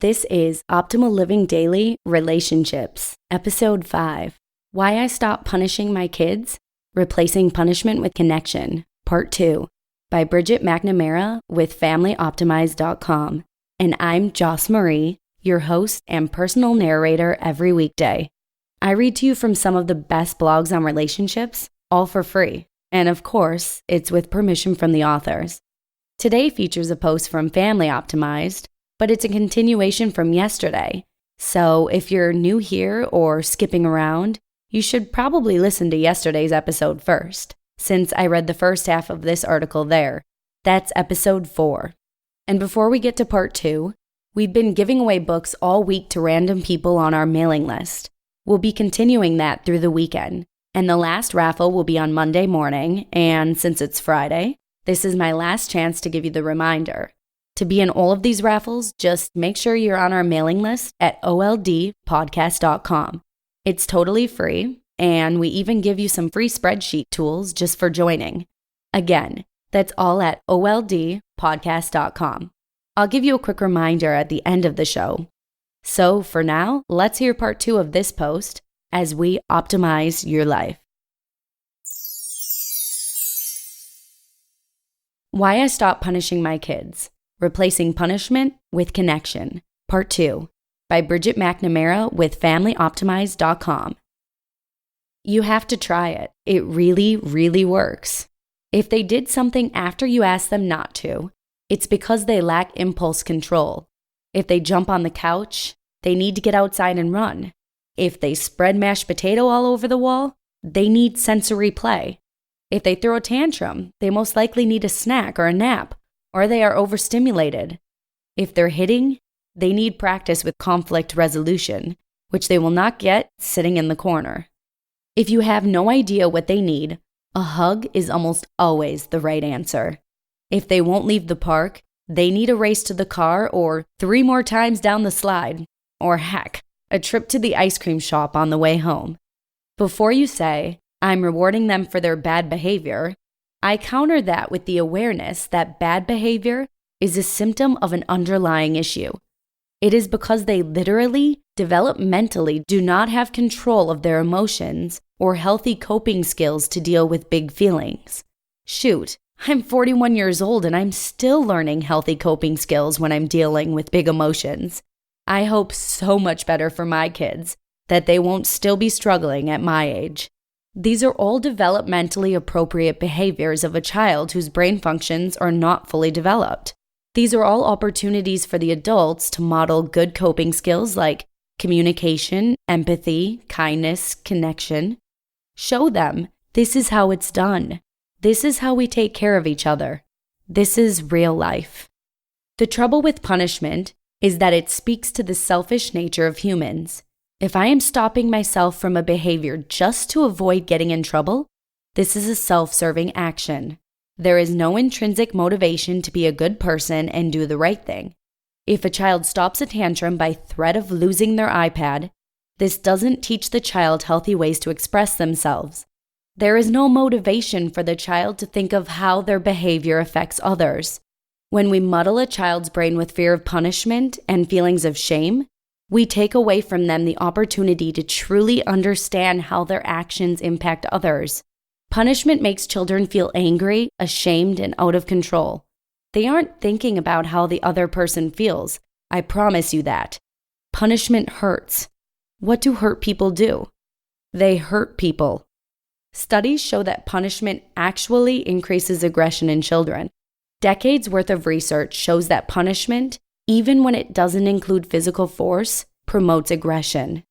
This is Optimal Living Daily Relationships, Episode 5, Why I Stopped Punishing My Kids, Replacing Punishment with Connection, Part 2, by Bridget McNamara with FamilyOptimize.com. And I'm Joss Marie, your host and personal narrator every weekday. I read to you from some of the best blogs on relationships, all for free. And of course, it's with permission from the authors. Today features a post from Family Optimized, but it's a continuation from yesterday. So if you're new here or skipping around, you should probably listen to yesterday's episode first, since I read the first half of this article there. That's episode 4. And before we get to part 2, we've been giving away books all week to random people on our mailing list. We'll be continuing that through the weekend, and the last raffle will be on Monday morning, and since it's Friday, this is my last chance to give you the reminder. To be in all of these raffles, just make sure you're on our mailing list at oldpodcast.com. It's totally free, and we even give you some free spreadsheet tools just for joining. Again, that's all at oldpodcast.com. I'll give you a quick reminder at the end of the show. So for now, let's hear part 2 of this post as we optimize your life. Why I Stopped Punishing My Kids, Replacing Punishment with Connection, Part 2, by Bridget McNamara with FamilyOptimize.com. You have to try it. It really, really works. If they did something after you asked them not to, it's because they lack impulse control. If they jump on the couch, they need to get outside and run. If they spread mashed potato all over the wall, they need sensory play. If they throw a tantrum, they most likely need a snack or a nap, or they are overstimulated. If they're hitting, they need practice with conflict resolution, which they will not get sitting in the corner. If you have no idea what they need, a hug is almost always the right answer. If they won't leave the park, they need a race to the car or 3 more times down the slide, or heck, a trip to the ice cream shop on the way home. Before you say, I'm rewarding them for their bad behavior, I counter that with the awareness that bad behavior is a symptom of an underlying issue. It is because they literally, developmentally do not have control of their emotions or healthy coping skills to deal with big feelings. Shoot, I'm 41 years old and I'm still learning healthy coping skills when I'm dealing with big emotions. I hope so much better for my kids that they won't still be struggling at my age. These are all developmentally appropriate behaviors of a child whose brain functions are not fully developed. These are all opportunities for the adults to model good coping skills like communication, empathy, kindness, connection. Show them this is how it's done. This is how we take care of each other. This is real life. The trouble with punishment is that it speaks to the selfish nature of humans. If I am stopping myself from a behavior just to avoid getting in trouble, this is a self-serving action. There is no intrinsic motivation to be a good person and do the right thing. If a child stops a tantrum by threat of losing their iPad, this doesn't teach the child healthy ways to express themselves. There is no motivation for the child to think of how their behavior affects others. When we muddle a child's brain with fear of punishment and feelings of shame, we take away from them the opportunity to truly understand how their actions impact others. Punishment makes children feel angry, ashamed, and out of control. They aren't thinking about how the other person feels. I promise you that. Punishment hurts. What do hurt people do? They hurt people. Studies show that punishment actually increases aggression in children. Decades worth of research shows that punishment, even when it doesn't include physical force, promotes aggression.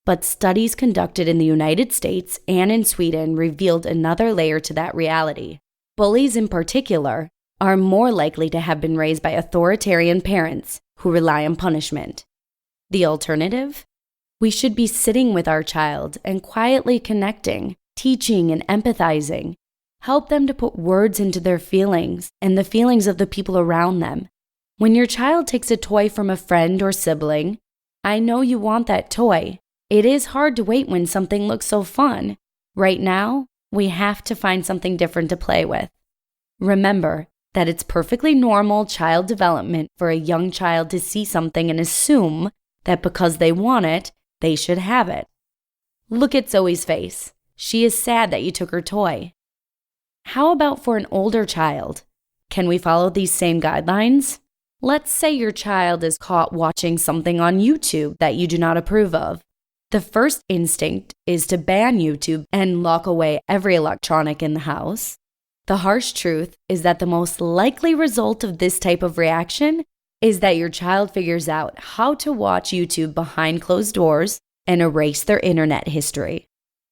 But studies conducted in the United States and in Sweden revealed another layer to that reality. Bullies in particular are more likely to have been raised by authoritarian parents who rely on punishment. The alternative? We should be sitting with our child and quietly connecting, teaching and empathizing. Help them to put words into their feelings and the feelings of the people around them. When your child takes a toy from a friend or sibling, I know you want that toy. It is hard to wait when something looks so fun. Right now, we have to find something different to play with. Remember, that it's perfectly normal child development for a young child to see something and assume that because they want it, they should have it. Look at Zoe's face. She is sad that you took her toy. How about for an older child? Can we follow these same guidelines? Let's say your child is caught watching something on YouTube that you do not approve of. The first instinct is to ban YouTube and lock away every electronic in the house. The harsh truth is that the most likely result of this type of reaction is that your child figures out how to watch YouTube behind closed doors and erase their internet history.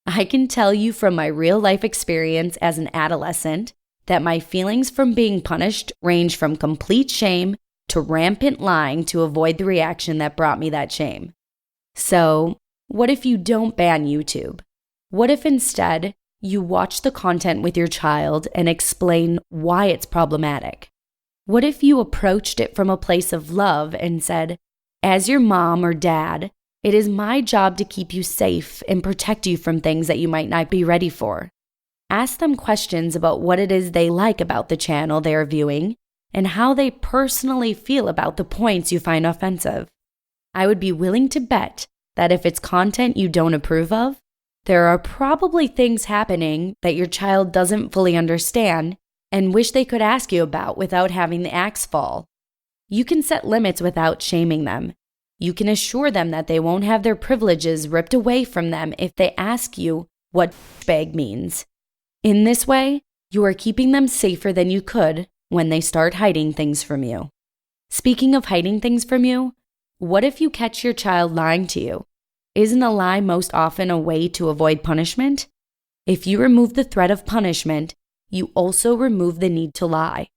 I can tell you from my real-life experience as an adolescent that my feelings from being punished range from complete shame to rampant lying to avoid the reaction that brought me that shame. So, what if you don't ban YouTube? What if instead you watch the content with your child and explain why it's problematic? What if you approached it from a place of love and said, as your mom or dad, it is my job to keep you safe and protect you from things that you might not be ready for. Ask them questions about what it is they like about the channel they are viewing and how they personally feel about the points you find offensive. I would be willing to bet that if it's content you don't approve of, there are probably things happening that your child doesn't fully understand and wish they could ask you about without having the axe fall. You can set limits without shaming them. You can assure them that they won't have their privileges ripped away from them if they ask you what bag means. In this way, you are keeping them safer than you could when they start hiding things from you. Speaking of hiding things from you, what if you catch your child lying to you? Isn't a lie most often a way to avoid punishment? If you remove the threat of punishment, you also remove the need to lie.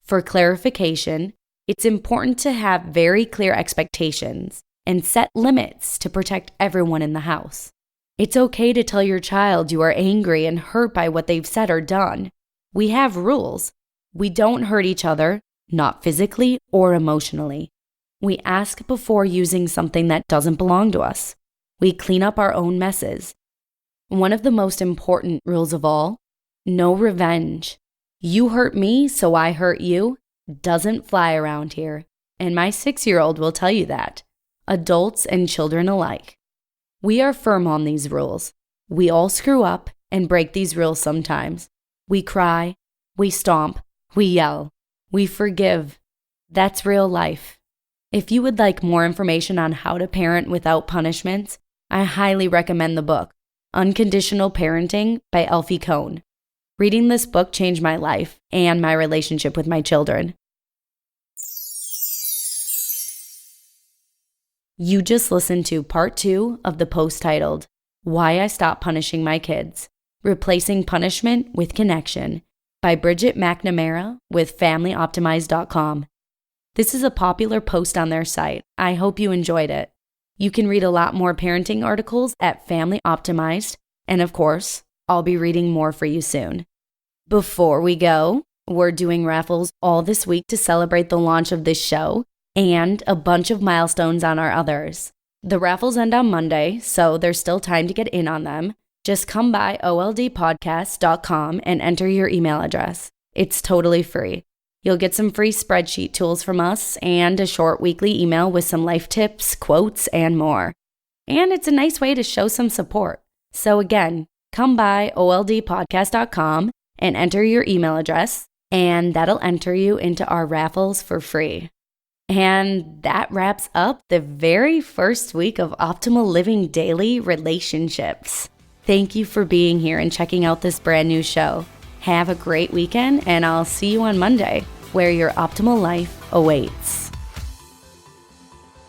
For clarification, it's important to have very clear expectations and set limits to protect everyone in the house. It's okay to tell your child you are angry and hurt by what they've said or done. We have rules. We don't hurt each other, not physically or emotionally. We ask before using something that doesn't belong to us. We clean up our own messes. One of the most important rules of all, no revenge. You hurt me, so I hurt you, doesn't fly around here, and my 6-year-old will tell you that, adults and children alike. We are firm on these rules. We all screw up and break these rules sometimes. We cry, we stomp, we yell, we forgive. That's real life. If you would like more information on how to parent without punishments, I highly recommend the book, Unconditional Parenting by Elfie Cohn. Reading this book changed my life and my relationship with my children. You just listened to part 2 of the post titled, Why I Stopped Punishing My Kids, Replacing Punishment with Connection by Bridget McNamara with FamilyOptimized.com. This is a popular post on their site. I hope you enjoyed it. You can read a lot more parenting articles at Family Optimized, and of course, I'll be reading more for you soon. Before we go, we're doing raffles all this week to celebrate the launch of this show and a bunch of milestones on our others. The raffles end on Monday, so there's still time to get in on them. Just come by oldpodcast.com and enter your email address. It's totally free. You'll get some free spreadsheet tools from us and a short weekly email with some life tips, quotes, and more. And it's a nice way to show some support. So again, come by oldpodcast.com and enter your email address, and that'll enter you into our raffles for free. And that wraps up the very first week of Optimal Living Daily Relationships. Thank you for being here and checking out this brand new show. Have a great weekend, and I'll see you on Monday, where your optimal life awaits.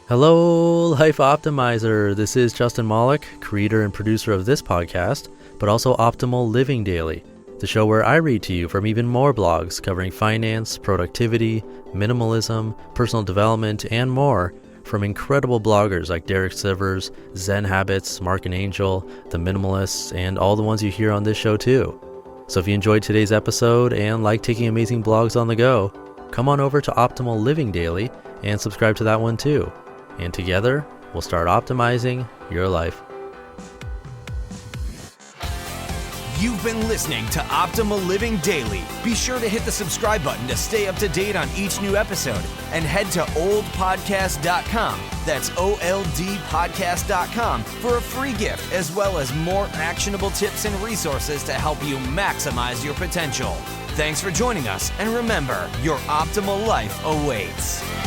Hello, Life Optimizer. This is Justin Malik, creator and producer of this podcast, but also Optimal Living Daily, the show where I read to you from even more blogs covering finance, productivity, minimalism, personal development, and more from incredible bloggers like Derek Sivers, Zen Habits, Mark and Angel, The Minimalists, and all the ones you hear on this show too. So if you enjoyed today's episode and like taking amazing blogs on the go, come on over to Optimal Living Daily and subscribe to that one too. And together, we'll start optimizing your life. You've been listening to Optimal Living Daily. Be sure to hit the subscribe button to stay up to date on each new episode and head to oldpodcast.com. That's OLDpodcast.com for a free gift as well as more actionable tips and resources to help you maximize your potential. Thanks for joining us, and remember, your optimal life awaits.